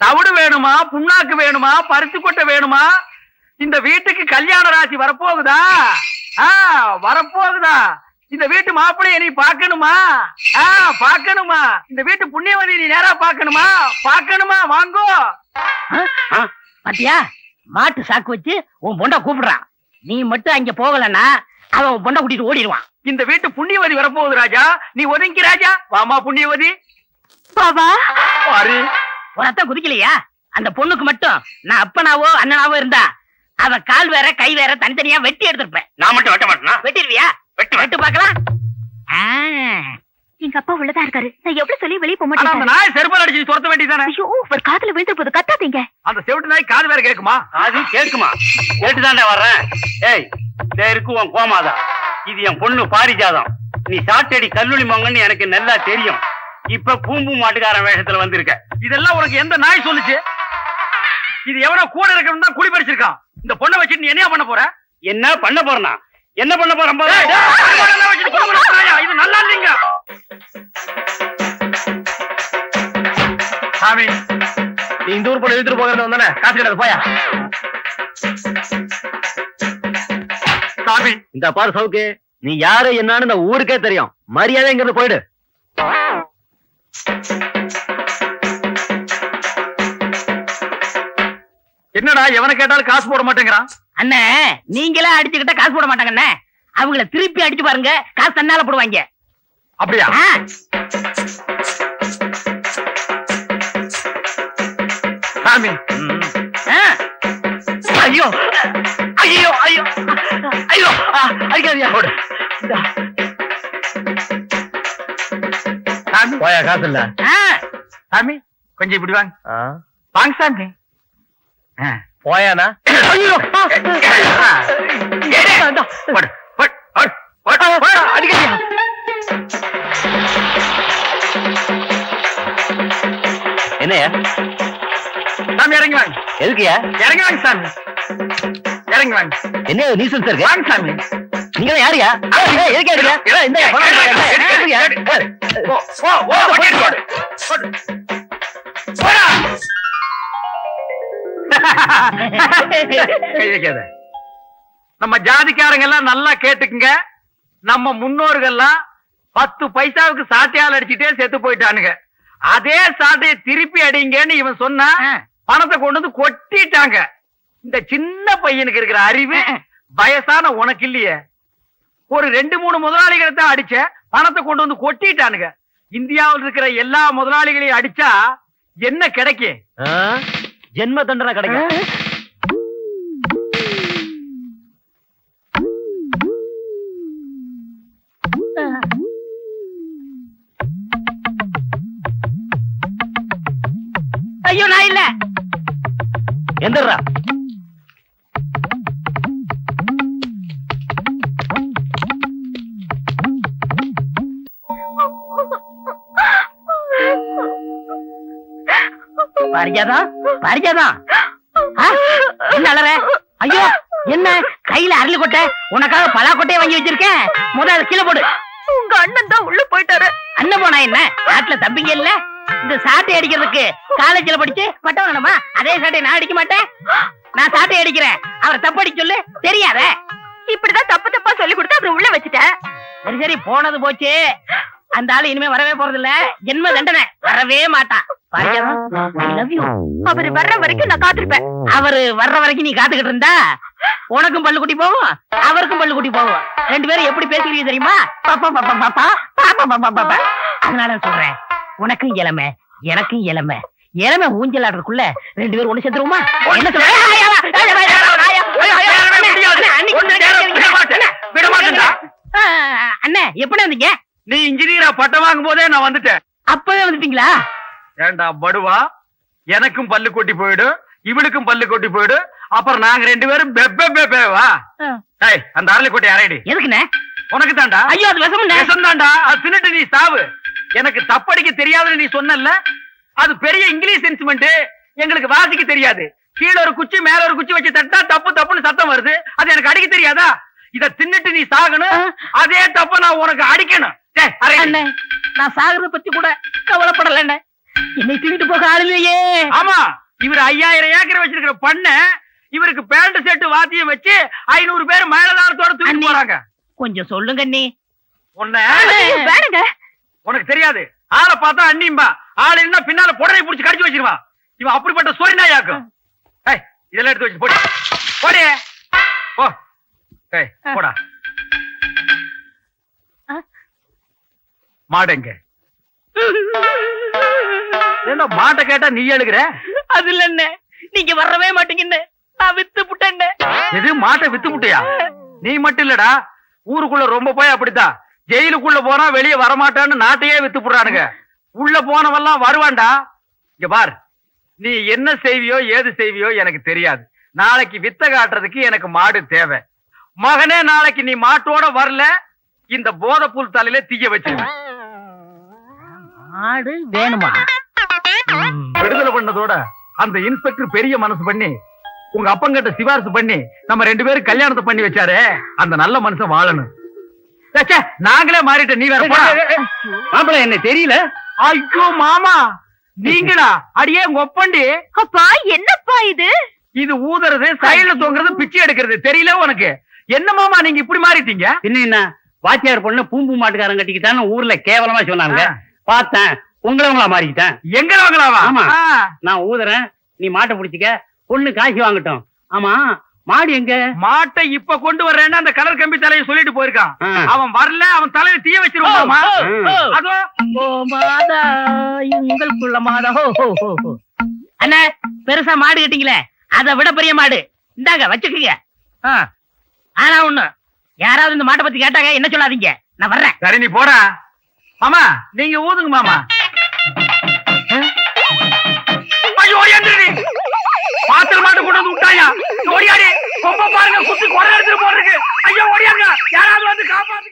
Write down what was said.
தவிடு வேணுமா, புண்ணாக்கு வேணுமா, பருத்தி கொட்டை வேணுமா? இந்த வீட்டுக்கு கல்யாண ராசி வரப்போகுதா? வரப்போகுதா? இந்த வீட்டு மாப்பிள்ளைய நீ பாக்கணுமா? பாக்கணுமா? இந்த வீட்டு புண்ணியவதி நீ நேரா பாக்கணுமா? பாக்கணுமா? வாங்கோ. பாத்தியா, மாட்டு சாக்கு வச்சு உன் பொண்ட கூப்பிடுறான். நீ மட்டும் அங்க போகலன்னா அவன் உன் பொண்ட கூட்டிட்டு ஓடிடுவான். இந்த வீட்டு புண்ணியவதி வரப்போகுது ராஜா, நீ ஒதுங்கி ராஜா. வாமா புண்ணியவதி. பாபா பாரு, ஒரு அத்தை குதிக்கலையா? அந்த பொண்ணுக்கு மட்டும் நான் அப்பனாவோ அண்ணனாவோ இருந்தா அவ கால் வேற கை வேற தனித்தனியா வெட்டி எடுத்திருப்பேன். நான் மட்டும் வெட்ட மாட்டேனா? வெட்டிடுவியா? வெட்டு பாக்கலாம். எங்க அப்பா உள்ளதா இருக்காரு. நான் எவ்வளவு சொல்லி வெளியே போக அந்த மாட்டேன். நாய் செருப்பால் அடிச்சு துரத்த வேண்டியதானே? ஐயோ, ஒரு காதுல விழுந்து போது, கத்தாதீங்க. அந்த செவிட்டு நாய் காது வேற கேக்குமா? அது கேட்குமா? கேட்டுதாண்டா வர்றேன். ஏய், இருக்கு உன் கோமாதா. இது என் பொண்ணு பாரிஜாதம். நீ சாட்டடி கல்லூரி மங்கன்னு எனக்கு நல்லா தெரியும். இப்ப பூம்பு மாட்டுக்காரன் வேஷத்துல வந்திருக்க. இதெல்லாம் உனக்கு எந்த நாய் சொல்லுச்சு? இது எவனோ கூட இருக்கணும் தான் குழி பறிச்சிருக்கான். இந்த பொண்ணை வச்சுட்டு நீ என்ன பண்ண போற? என்ன பண்ண போறனா? என்ன பண்ண போறேன்? இது நல்லா இல்லைங்க சாமி. நீ இந்த ஊர் பொண்ணு இழுத்துட்டு போகிறது வந்தானே, காசு கிடையாது போயா. சாமி, இந்த பாரு சவுக்கு, நீ யாரு என்னன்னு இந்த ஊருக்கே தெரியும். மரியாதை இங்கிருந்து போயிடு. என்னடா எவனை கேட்டாலும் காசு போட மாட்டேங்கிறான்? அண்ணே, நீங்களே அடிச்சுக்கிட்ட காசு போட மாட்டாங்க அண்ணே. அவங்கள திருப்பி அடிச்சு பாருங்க, காசு தன்னால போடுவாங்க. அப்படியா? சாமி. ஐயோ ஐயோ ஐயோ ஐயோ, அடிக்காதியா. போடு. சாமி போயா, காசு இல்ல. சாமி கொஞ்சம் இப்படி வாங்க. வாங்க சாமி. போயானா? என்னையா சாமி இறங்கி வாங்க. எதுக்குயா? இறங்கி வாங்க சாமி, இறங்கி வாங்க. என்ன நீசன் சார்? வாங்க சாமி. நீங்க யாரியா? நம்ம ஜாதிக்காரங்க எல்லாம் நல்லா கேட்டுக்குங்க. நம்ம முன்னோர்கள்லாம் 10 பைசாவுக்கு சாட்டையால் அடிச்சுட்டே செத்து போயிட்டானுங்க. அதே சாட்டையை திருப்பி அடிங்கன்னு இவன் சொன்னா பணத்தை கொண்டு வந்து கொட்டிட்டாங்க. இந்த சின்ன பையனுக்கு இருக்கிற அறிவு வயசான உனக்கு இல்லையே. ஒரு 2-3 முதலாளிகளை தான் அடிச்ச, பணத்தை கொண்டு வந்து கொட்டிட்டானுங்க. இந்தியாவில் இருக்கிற எல்லா முதலாளிகளையும் அடிச்சா என்ன கிடைக்கும்? ஜென்ம தண்டனை கிடைக்கும். ஐயோ, நான் இல்ல. எந்திரா. பாரிஜாதா, பாரிஜாதா, என்ன அலற? ஐயோ, என்ன கையில அரளி கொட்டை? உனக்காக பலா கொட்டையை வாங்கி வச்சிருக்கேன். முதல்ல கீழே போடு. உங்க அண்ணன் தான் உள்ள போயிட்டாரு. அண்ணன் போனா என்ன? நாட்டுல தம்பிங்க இல்ல? இந்த சாட்டை அடிக்கிறதுக்கு காலேஜ்ல படிச்சு பட்டம் வேணுமா? அதே சாட்டை நான் அடிக்க மாட்டேன். நான் சாட்டை அடிக்கிறேன், அவரை தப்பு அடிக்க சொல்லு. தெரியாத? இப்படிதான் தப்பு தப்பா சொல்லி கொடுத்து அப்புறம் உள்ள வச்சுட்டேன். சரி சரி, போனது போச்சு. அந்த ஆளு இனிமே வரவே போறது இல்ல. ஜென்ம தண்டனை, வரவே மாட்டான். அவரு வர்ற வரைக்கும் நான் காத்திருப்பேன். அவரு வர்ற வரைக்கும் நீ காத்துக்கிட்டு இருந்தா உனக்கும் பல்லு குட்டி போகும், அவருக்கும் பல்லு குட்டி போகும். 2 பேரும் எப்படி பேசுறீங்க தெரியுமா? பாப்பா பாப்பா பாப்பா பாப்பா பாப்பா. அதனால சொல்றேன், உனக்கும் இளமை எனக்கும் இளமை. இளமை ஊஞ்சல் ஆடுறதுக்குள்ள 2 பேரும் ஒண்ணு சேர்ந்துருவோமா? என்ன சொல்ற? அண்ணே, எப்படி வந்தீங்க? நீ இன்ஜினியரா பட்டம் வாங்கும் போதே நான் வந்துட்டேன். அப்பவே வந்துட்டீங்களா? ஏண்டா படுவா, எனக்கும் பல்லு கொட்டி போயிடும், இவளுக்கும் பல்லு கொட்டி போயிடும். அப்புறம் நாங்க 2 பேரும் பெப்பேவா? அந்த அரளி கொட்டை அரைடி. எதுக்குண்ணே? உனக்கு தாண்டா. ஐயோ, அது விஷம் தாண்டா. அது தின்னுட்டு நீ சாவு. எனக்கு தப்படிக்க தெரியாதுன்னு நீ சொன்னல, அது பெரிய இங்கிலீஷ் இன்ஸ்ட்ருமெண்ட். எங்களுக்கு வாசிக்க தெரியாது. கீழே ஒரு குச்சி மேல ஒரு குச்சி வச்சு தட்டா தப்பு தப்புன்னு சத்தம் வருது. அது எனக்கு அடிக்க தெரியாதா? இத தின்னுட்டு நீ சாகணும், அதே தப்ப நான் உனக்கு அடிக்கணும். நான் சாகுறத பத்தி கூட கவலைப்படல. என்னை தூக்கிட்டு போக ஆள் இல்லையே. ஆமா, இவர் 5000 ஏக்கர் வச்சிருக்கிற பண்ண இவருக்கு பேண்ட் செட்டு வாத்தியம் வச்சு 500 பேர் மேலதாரத்தோட தூக்கிட்டு அண்ணி. போறாங்க. கொஞ்சம் சொல்லுங்க அண்ணி. உன்னை வேணுங்க. உனக்கு தெரியாது. ஆளை பார்த்தா அண்ணிம்பா, ஆள் என்ன பின்னால புடவை புடிச்சு கடிச்சு வச்சிருவா. இவன் அப்படிப்பட்ட சோரி நாயாக்கும். ஏய், இதெல்லாம் எடுத்து வச்சு போடி போடி போ. ஏய், போடா. மாடுங்க என்ன மாட்டை கேட்டா நீ எழுகிற? அது இல்ல அண்ணே, நீங்க வரவே மாட்டீங்கன்னு நான் வித்து புட்டேன். எது மாட்டை வித்து முட்டையா? நீ மட்டும் இல்லடா, ஊருக்குள்ள ரொம்ப போய் அப்படித்தான். ஜெயிலுக்குள்ள போனா வெளியே வரமாட்டான்னு நாட்டையே வித்து புடுறானுங்க. உள்ள போனவெல்லாம் வருவான்டா. இங்க பார், நீ என்ன செய்வியோ ஏது செய்வியோ எனக்கு தெரியாது. நாளைக்கு வித்த காட்டுறதுக்கு எனக்கு மாடு தேவை. மகனே, நாளைக்கு நீ மாட்டோட வரல, இந்த போதைப்புல் தலையில தீய வச்சிருவேன். ஆடு வேணுமா? விடுதலை பண்ணதோட அந்த இன்ஸ்பெக்டர் பெரிய மனசு பண்ணி உங்க அப்பங்கிட்ட சிபாரிசு பண்ணி நம்ம 2 பேரும் கல்யாணத்தை பண்ணி வச்சாரே, அந்த நல்ல மனுஷன் வாழணும். ச்சே, ச்சே, நாங்களே மாறிட்டோம், நீ வேற போடா. மாப்பிள்ள என்ன தெரியல. ஐயோ மாமா, நீங்களா? அடியே உங்க ஒப்பண்டி. அப்பா என்னப்பா இது? இது ஊதுறது, சைடுல தொங்குறது, பிச்சை எடுக்கிறது தெரியல உனக்கு? என்ன மாமா நீங்க இப்படி மாறிட்டீங்க? பின்ன என்ன, வாத்தியார் பொண்ணு பூம்பு மாட்டுக்காரன் கட்டிக்கிட்டான்னு ஊர்ல கேவலமா சொன்னாங்க. பார்த்தேன், உங்களவங்களா மாறிக்கிட்டேன். எங்க வாங்கலாமா? ஆமா. நான் ஊதுறேன், நீ மாட்டை பிடிச்சிக்க, பொண்ணு காசு வாங்கட்டும். ஆமா, மாடு எங்க? மாட்டை இப்ப கொண்டு வர்றேன்னு அந்த கலர் கம்பி தலையை சொல்லிட்டு போயிருக்கான். ஆ. அவன் வரல, அவன் தலையில தீய வச்சிருவாமா. அதோ ஓ மாதா, எங்களுக்குள்ள மாதா. ஹோ ஹோ ஹோ ஹோ. அண்ணா, பெருசா மாடு கட்டிங்களே, அதை விட பெரிய மாடு இந்தாங்க வச்சுக்கீங்க. ஆனா ஒண்ணு, யாராவது இந்த மாட்டை பத்தி கேட்டாங்க என்ன சொல்லாதீங்க, நான் வர்றேன். சரி, நீ போடா. மாமா நீங்க ஊதுங்க மாமா. ஐயோ, ஓடியாந்துரு. பாத்திர மாட்டு கொண்டு வந்து விட்டாயா? ஓடியாடி, கொம்ப பாருங்க, குத்தி கொடை எடுத்துட்டு போறதுக்கு. ஐயோ, ஓடியாங்க, யாராவது வந்து காப்பாத்து.